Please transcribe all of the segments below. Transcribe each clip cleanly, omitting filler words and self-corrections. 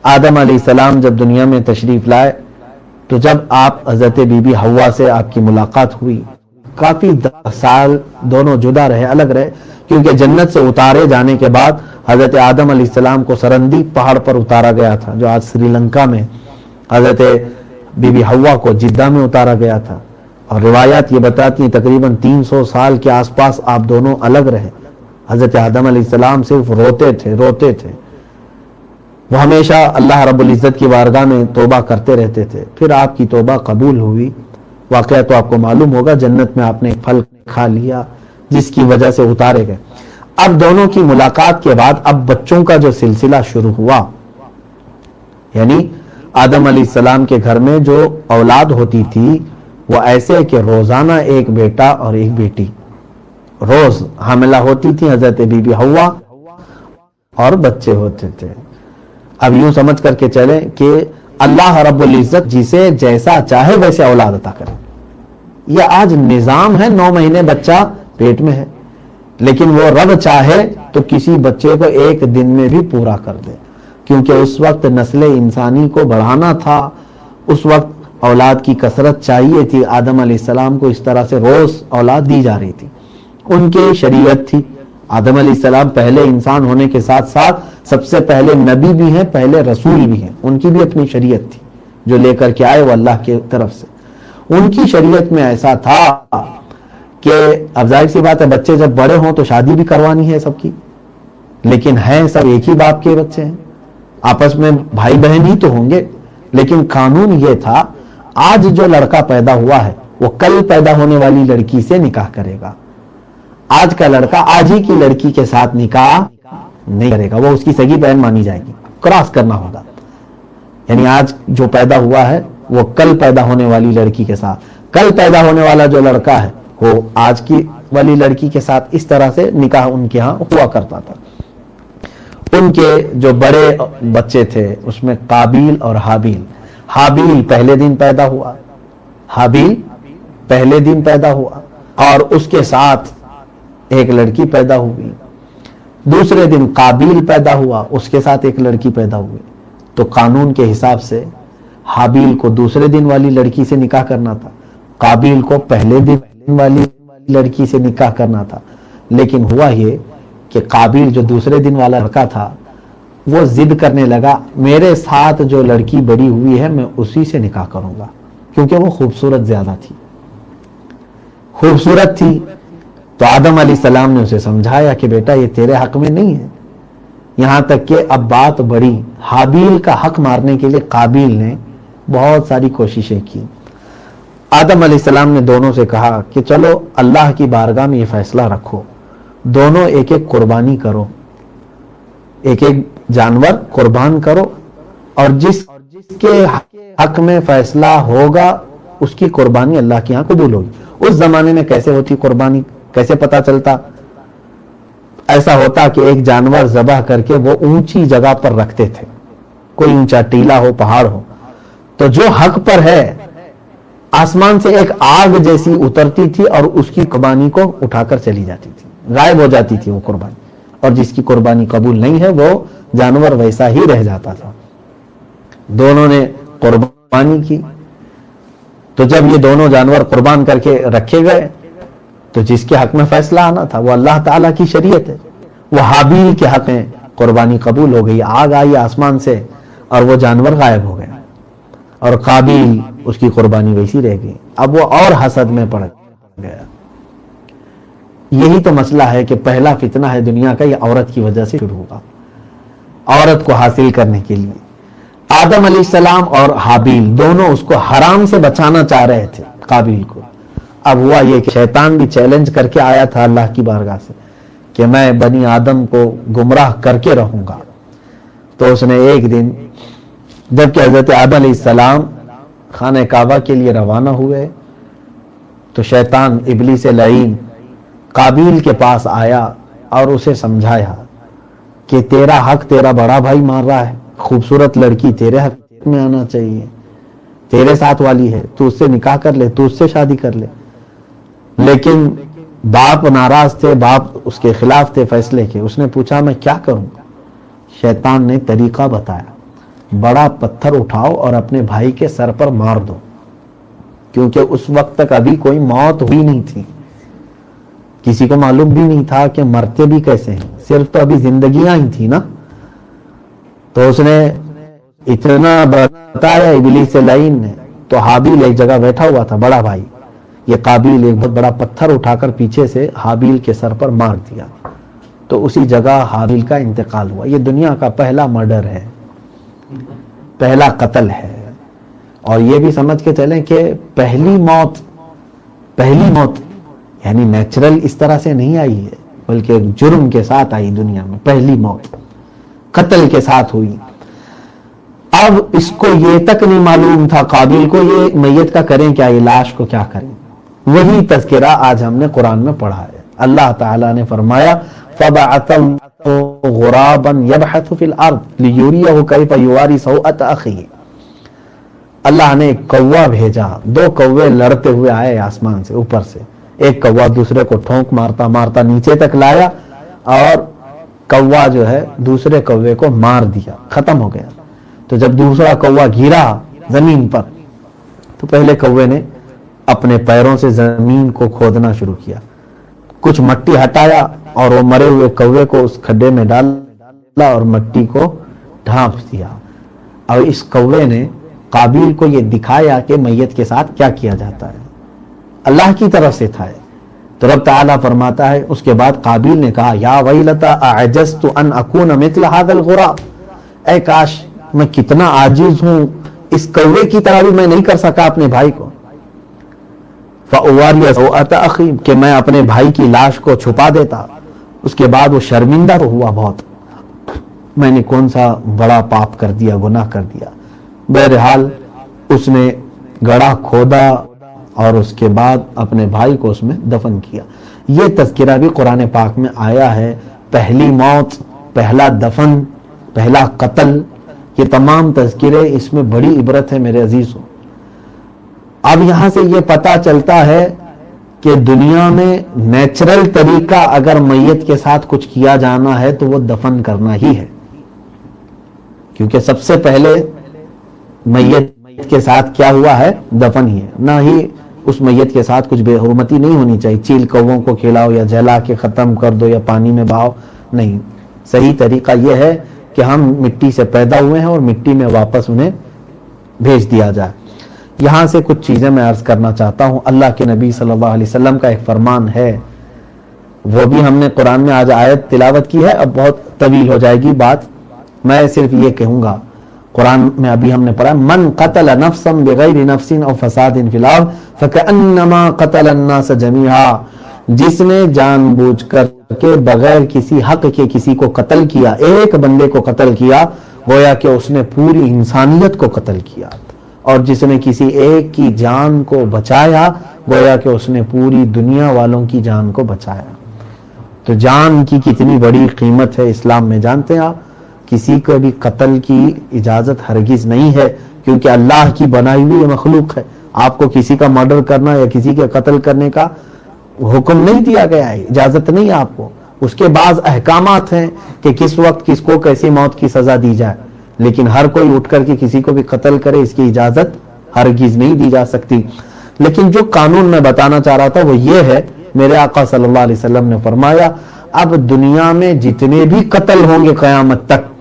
آدم علیہ السلام جب دنیا میں تشریف لائے تو جب آپ حضرت بی بی حوا سے آپ کی ملاقات ہوئی، کافی 10 سال دونوں جدا رہے، الگ رہے، کیونکہ جنت سے اتارے جانے کے بعد حضرت آدم علیہ السلام کو سرندیپ پہاڑ پر اتارا گیا تھا، جو آج سری لنکا میں، حضرت بی بی حوا کو جدہ میں اتارا گیا تھا، اور روایات یہ بتاتی ہیں تقریباً 300 سال کے آس پاس آپ دونوں الگ رہے۔ حضرت آدم علیہ السلام صرف روتے تھے، وہ ہمیشہ اللہ رب العزت کی بارگاہ میں توبہ کرتے رہتے تھے، پھر آپ کی توبہ قبول ہوئی۔ واقعہ تو آپ کو معلوم ہوگا، جنت میں آپ نے ایک پھل کھا لیا جس کی وجہ سے اتارے گئے۔ اب دونوں کی ملاقات کے بعد اب بچوں کا جو سلسلہ شروع ہوا، یعنی آدم علیہ السلام کے گھر میں جو اولاد ہوتی تھی وہ ایسے کہ روزانہ ایک بیٹا اور ایک بیٹی روز حاملہ ہوتی تھی حضرت بی بی حوا، اور بچے ہوتے تھے۔ اب یوں سمجھ کر کے چلیں کہ اللہ رب العزت جسے جیسا چاہے ویسے اولاد عطا کرے۔ یہ آج نظام ہے، 9 مہینے بچہ پیٹ میں ہے، لیکن وہ رب چاہے تو کسی بچے کو ایک دن میں بھی پورا کر دے، کیونکہ اس وقت نسل انسانی کو بڑھانا تھا، اس وقت اولاد کی کثرت چاہیے تھی۔ آدم علیہ السلام کو اس طرح سے روز اولاد دی جا رہی تھی، ان کی شریعت تھی۔ آدم علیہ السلام پہلے انسان ہونے کے ساتھ ساتھ سب سے پہلے نبی بھی ہیں، پہلے رسول بھی ہیں، ان کی بھی اپنی شریعت تھی جو لے کر کے آئے وہ اللہ کی طرف سے۔ ان کی شریعت میں ایسا تھا کہ اب ظاہر سی بات ہے بچے جب بڑے ہوں تو شادی بھی کروانی ہے سب کی، لیکن ہیں سب ایک ہی باپ کے بچے ہیں، آپس میں بھائی بہن ہی تو ہوں گے، لیکن قانون یہ تھا آج جو لڑکا پیدا ہوا ہے وہ کل پیدا ہونے والی لڑکی سے نکاح کرے گا، آج کا لڑکا آج ہی کی لڑکی کے ساتھ نکاح نہیں کرے گا، وہ اس کی سگی بہن مانی جائے گی، کراس کرنا ہوگا۔ یعنی آج جو پیدا ہوا ہے وہ کل پیدا ہونے والی لڑکی کے ساتھ، کل پیدا ہونے والا جو لڑکا ہے وہ آج کی والی لڑکی کے ساتھ، اس طرح سے نکاح ان کے ہاں ہوا کرتا تھا۔ ان کے جو بڑے بچے تھے اس میں قابیل اور حابیل۔ حابیل پہلے دن پیدا ہوا، حابیل پہلے دن پیدا ہوا، اور اس کے ساتھ ایک لڑکی پیدا ہوئی۔ دوسرے دن قابیل پیدا ہوا، اس کے ساتھ ایک لڑکی پیدا ہوئی۔ تو قانون کے حساب سے حابیل کو دوسرے دن والی لڑکی سے نکاح کرنا تھا، قابیل کو پہلے دن والی لڑکی سے نکاح کرنا تھا، لیکن ہوا یہ کہ قابیل جو دوسرے دن والا لڑکا تھا وہ ضد کرنے لگا میرے ساتھ جو لڑکی بڑی ہوئی ہے میں اسی سے نکاح کروں گا، کیونکہ وہ خوبصورت زیادہ تھی، خوبصورت تھی۔ تو آدم علیہ السلام نے اسے سمجھایا کہ بیٹا یہ تیرے حق میں نہیں ہے، یہاں تک کہ اب بات بڑی، حابیل کا حق مارنے کے لیے قابیل نے بہت ساری کوششیں کی۔ آدم علیہ السلام نے دونوں سے کہا کہ چلو اللہ کی بارگاہ میں یہ فیصلہ رکھو، دونوں ایک ایک قربانی کرو، ایک ایک جانور قربان کرو، اور جس کے حق میں فیصلہ ہوگا اس کی قربانی اللہ کے یہاں قبول ہوگی۔ اس زمانے میں کیسے ہوتی قربانی، کیسے پتا چلتا؟ ایسا ہوتا کہ ایک جانور ذبح کر کے وہ اونچی جگہ پر رکھتے تھے، کوئی اونچا ٹیلا ہو، پہاڑ ہو، تو جو حق پر ہے آسمان سے ایک آگ جیسی اترتی تھی اور اس کی قربانی کو اٹھا کر چلی جاتی تھی، غائب ہو جاتی تھی وہ قربانی، اور جس کی قربانی قبول نہیں ہے وہ جانور ویسا ہی رہ جاتا تھا۔ دونوں نے قربانی کی، تو جب یہ دونوں جانور قربان کر کے رکھے گئے تو جس کے حق میں فیصلہ آنا تھا وہ اللہ تعالیٰ کی شریعت ہے، وہ حابیل کے حق میں قربانی قبول ہو گئی، آگ آئی آسمان سے اور وہ جانور غائب ہو گئے، اور قابیل اس کی قربانی ویسی رہ گئی۔ اب وہ اور حسد میں پڑ گیا۔ یہی تو مسئلہ ہے کہ پہلا فتنہ ہے دنیا کا، یہ عورت کی وجہ سے شروع ہوا، عورت کو حاصل کرنے کے لیے۔ آدم علیہ السلام اور حابیل دونوں اس کو حرام سے بچانا چاہ رہے تھے، قابیل کو۔ اب ہوا یہ کہ شیطان بھی چیلنج کر کے آیا تھا اللہ کی بارگاہ سے کہ میں بنی آدم کو گمراہ کر کے رہوں گا۔ تو اس نے ایک دن جبکہ حضرت آدم علیہ السلام خانہ کعبہ کے لیے روانہ ہوئے تو شیطان ابلیس لعین قابیل کے پاس آیا اور اسے سمجھایا کہ تیرا حق تیرا بڑا بھائی مار رہا ہے، خوبصورت لڑکی تیرے حق میں آنا چاہیے، تیرے ساتھ والی ہے، تو اس سے نکاح کر لے، تو اس سے شادی کر لے۔ لیکن باپ ناراض تھے، باپ اس کے خلاف تھے فیصلے کے۔ اس نے پوچھا میں کیا کروں؟ شیطان نے طریقہ بتایا بڑا پتھر اٹھاؤ اور اپنے بھائی کے سر پر مار دو، کیونکہ اس وقت تک ابھی کوئی موت ہوئی نہیں تھی، کسی کو معلوم بھی نہیں تھا کہ مرتے بھی کیسے ہیں، صرف تو ابھی زندگیاں ہی تھی نا۔ تو اس نے اتنا بتایا ابلیس لعین نے، تو حابیل ایک جگہ بیٹھا ہوا تھا بڑا بھائی، یہ قابیل ایک بہت بڑا پتھر اٹھا کر پیچھے سے حابیل کے سر پر مار دیا، تو اسی جگہ حابیل کا انتقال ہوا۔ یہ دنیا کا پہلا مرڈر ہے، پہلا قتل ہے، اور یہ بھی سمجھ کے چلیں کہ پہلی موت یعنی نیچرل اس طرح سے نہیں آئی ہے، بلکہ جرم کے ساتھ آئی دنیا میں، پہلی موت قتل کے ساتھ ہوئی۔ اب اس کو یہ تک نہیں معلوم تھا قابیل کو، یہ میت کا کریں کیا، یہ لاش کو کیا کریں۔ وہی تذکرہ آج ہم نے قرآن میں پڑھا ہے۔ اللہ تعالیٰ نے فرمایا فَبَعَثَ اللَّهُ غُرَابًا يَبْحَثُ فِي الْأَرْضِ لِيُرِيَهُ كَيْفَ يُوَارِي سَوْءَةَ أَخِيهِ۔ اللہ نے ایک کوا بھیجا، دو کوے لڑتے ہوئے آئے آسمان سے، اوپر سے ایک کوا دوسرے کو ٹھونک مارتا مارتا نیچے تک لایا، اور کوا جو ہے دوسرے کوے کو مار دیا، ختم ہو گیا۔ تو جب دوسرا کوا گرا زمین پر، تو پہلے کوے نے اپنے پیروں سے زمین کو کھودنا شروع کیا، کچھ مٹی ہٹایا اور وہ مرے ہوئے کوے کو اس کھڈے میں ڈالا اور مٹی کو ڈھانپ دیا۔ اور اس کوے نے قابیل کو یہ دکھایا کہ میت کے ساتھ کیا کیا جاتا ہے، اللہ کی طرف سے تھا۔ تو رب تعالیٰ فرماتا ہے اس کے بعد قابیل نے کہا یا ویلتا اعجزت ان اکون مثل هذا الغراب، اے کاش میں کتنا عاجز ہوں، اس کوے کی طرح بھی میں نہیں کر سکا اپنے بھائی کو۔ فأواری سوءة اخی، کہ میں اپنے بھائی کی لاش کو چھپا دیتا۔ اس کے بعد وہ شرمندہ تو ہوا بہت، میں نے کون سا بڑا پاپ کر دیا، گناہ کر دیا۔ بہرحال اس نے گڑھا کھودا اور اس کے بعد اپنے بھائی کو اس میں دفن کیا۔ یہ تذکرہ بھی قرآن پاک میں آیا ہے، پہلی موت، پہلا دفن، پہلا قتل، یہ تمام تذکرے، اس میں بڑی عبرت ہے میرے عزیزوں۔ اب یہاں سے یہ پتہ چلتا ہے کہ دنیا میں نیچرل طریقہ اگر میت کے ساتھ کچھ کیا جانا ہے تو وہ دفن کرنا ہی ہے، کیونکہ سب سے پہلے میت کے ساتھ کیا ہوا ہے، دفن ہی ہے۔ نہ ہی اس میت کے ساتھ کچھ بے حرمتی نہیں ہونی چاہیے، چیل کووں کو کھلاؤ یا جلا کے ختم کر دو یا پانی میں بہاؤ، نہیں۔ صحیح طریقہ یہ ہے کہ ہم مٹی سے پیدا ہوئے ہیں اور مٹی میں واپس انہیں بھیج دیا جائے۔ یہاں سے کچھ چیزیں میں عرض کرنا چاہتا ہوں۔ اللہ کے نبی صلی اللہ علیہ وسلم کا ایک فرمان ہے، وہ بھی ہم نے قرآن میں آج آیت تلاوت کی ہے، اب بہت طویل ہو جائے گی بات، میں صرف یہ کہوں گا۔ قرآن میں ابھی ہم نے پڑھا من قتل نفسا بغیر نفس او فساد فی الارض فکأنما قتل الناس جميعا، جس نے جان بوجھ کر کے بغیر کسی حق کے کسی کو قتل کیا، ایک بندے کو قتل کیا، گویا کہ اس نے پوری انسانیت کو قتل کیا، اور جس نے کسی ایک کی جان کو بچایا، گویا کہ اس نے پوری دنیا والوں کی جان کو بچایا۔ تو جان کی کتنی بڑی قیمت ہے اسلام میں، جانتے ہیں آپ؟ کسی کو بھی قتل کی اجازت ہرگز نہیں ہے، کیونکہ اللہ کی بنائی ہوئی مخلوق ہے۔ آپ کو کسی کا مرڈر کرنا یا کسی کے قتل کرنے کا حکم نہیں دیا گیا ہے، اجازت نہیں ہے آپ کو۔ اس کے بعض احکامات ہیں کہ کس وقت کس کو کیسی موت کی سزا دی جائے، لیکن ہر کوئی اٹھ کر کے کسی کو بھی قتل کرے اس کی اجازت ہرگز نہیں دی جا سکتی۔ لیکن جو قانون میں بتانا چاہ رہا تھا وہ یہ ہے، میرے آقا صلی اللہ علیہ وسلم نے فرمایا اب دنیا میں جتنے بھی قتل ہوں گے قیامت تک،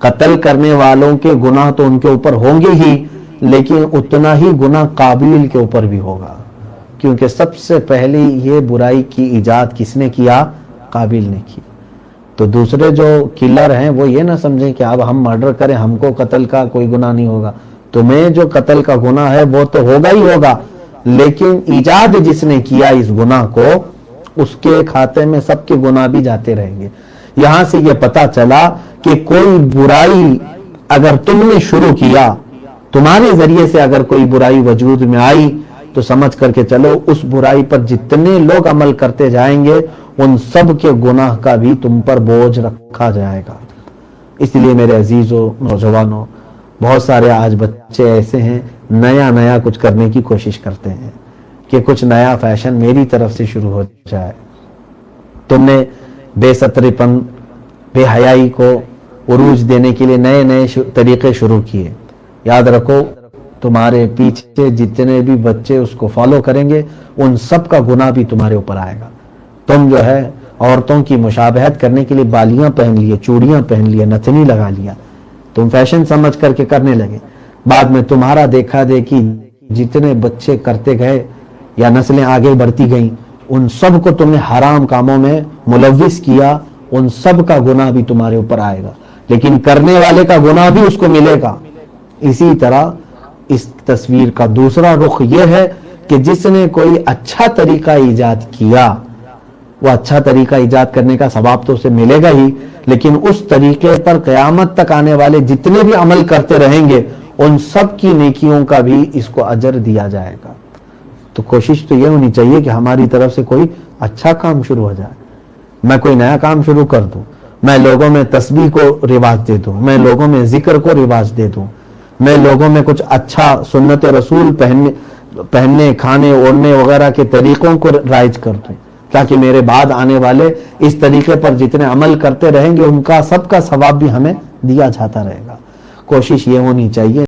قتل کرنے والوں کے گناہ تو ان کے اوپر ہوں گے ہی، لیکن اتنا ہی گناہ قابیل کے اوپر بھی ہوگا، کیونکہ سب سے پہلے یہ برائی کی ایجاد کس نے کیا؟ قابیل نے کی۔ تو دوسرے جو کلر ہیں وہ یہ نہ سمجھیں کہ اب ہم مرڈر کریں ہم کو قتل کا کوئی گناہ نہیں ہوگا، تمہیں جو قتل کا گناہ ہے وہ تو ہوگا ہی ہوگا، لیکن ایجاد جس نے کیا اس گناہ کو، اس کے کھاتے میں سب کے گناہ بھی جاتے رہیں گے۔ یہاں سے یہ پتا چلا کہ کوئی برائی اگر تم نے شروع کیا، تمہارے ذریعے سے اگر کوئی برائی وجود میں آئی، تو سمجھ کر کے چلو اس برائی پر جتنے لوگ عمل کرتے جائیں گے ان سب کے گناہ کا بھی تم پر بوجھ رکھا جائے گا۔ اس لیے میرے عزیزوں، نوجوانوں، بہت سارے آج بچے ایسے ہیں نیا کچھ کرنے کی کوشش کرتے ہیں کہ کچھ نیا فیشن میری طرف سے شروع ہو جائے۔ تم نے بے ستری پن، بے حیائی کو عروج دینے کے لیے نئے نئے طریقے شروع کیے. یاد رکھو تمہارے پیچھے جتنے بھی بچے اس کو فالو کریں گے ان سب کا گناہ بھی تمہارے اوپر آئے گا. تم جو ہے عورتوں کی مشابہت کرنے کے لیے بالیاں پہن لیے, چوڑیاں پہن لیے, نتنی لگا لیا, تم فیشن سمجھ کر کے کرنے لگے. بعد میں تمہارا دیکھا دیکھی جتنے بچے کرتے گئے یا نسلیں آگے بڑھتی گئیں ان سب کو تم نے حرام کاموں میں ملوث کیا, ان سب کا گناہ بھی تمہارے اوپر آئے گا, لیکن کرنے والے کا گناہ بھی اس کو ملے گا. اسی طرح اس تصویر کا دوسرا رخ یہ ہے کہ جس نے کوئی اچھا طریقہ ایجاد کیا وہ اچھا طریقہ ایجاد کرنے کا ثواب تو اسے ملے گا ہی, لیکن اس طریقے پر قیامت تک آنے والے جتنے بھی عمل کرتے رہیں گے ان سب کی نیکیوں کا بھی اس کو اجر دیا جائے گا. تو کوشش تو یہ ہونی چاہیے کہ ہماری طرف سے کوئی اچھا کام شروع ہو جائے. میں کوئی نیا کام شروع کر دوں, میں لوگوں میں تسبیح کو رواج دے دوں, میں لوگوں میں ذکر کو رواج دے دوں, میں لوگوں میں کچھ اچھا سنت رسول پہننے کھانے اوڑھنے وغیرہ کے طریقوں کو رائج کر دوں, تاکہ میرے بعد آنے والے اس طریقے پر جتنے عمل کرتے رہیں گے ان کا سب کا ثواب بھی ہمیں دیا جاتا رہے گا. کوشش یہ ہونی چاہیے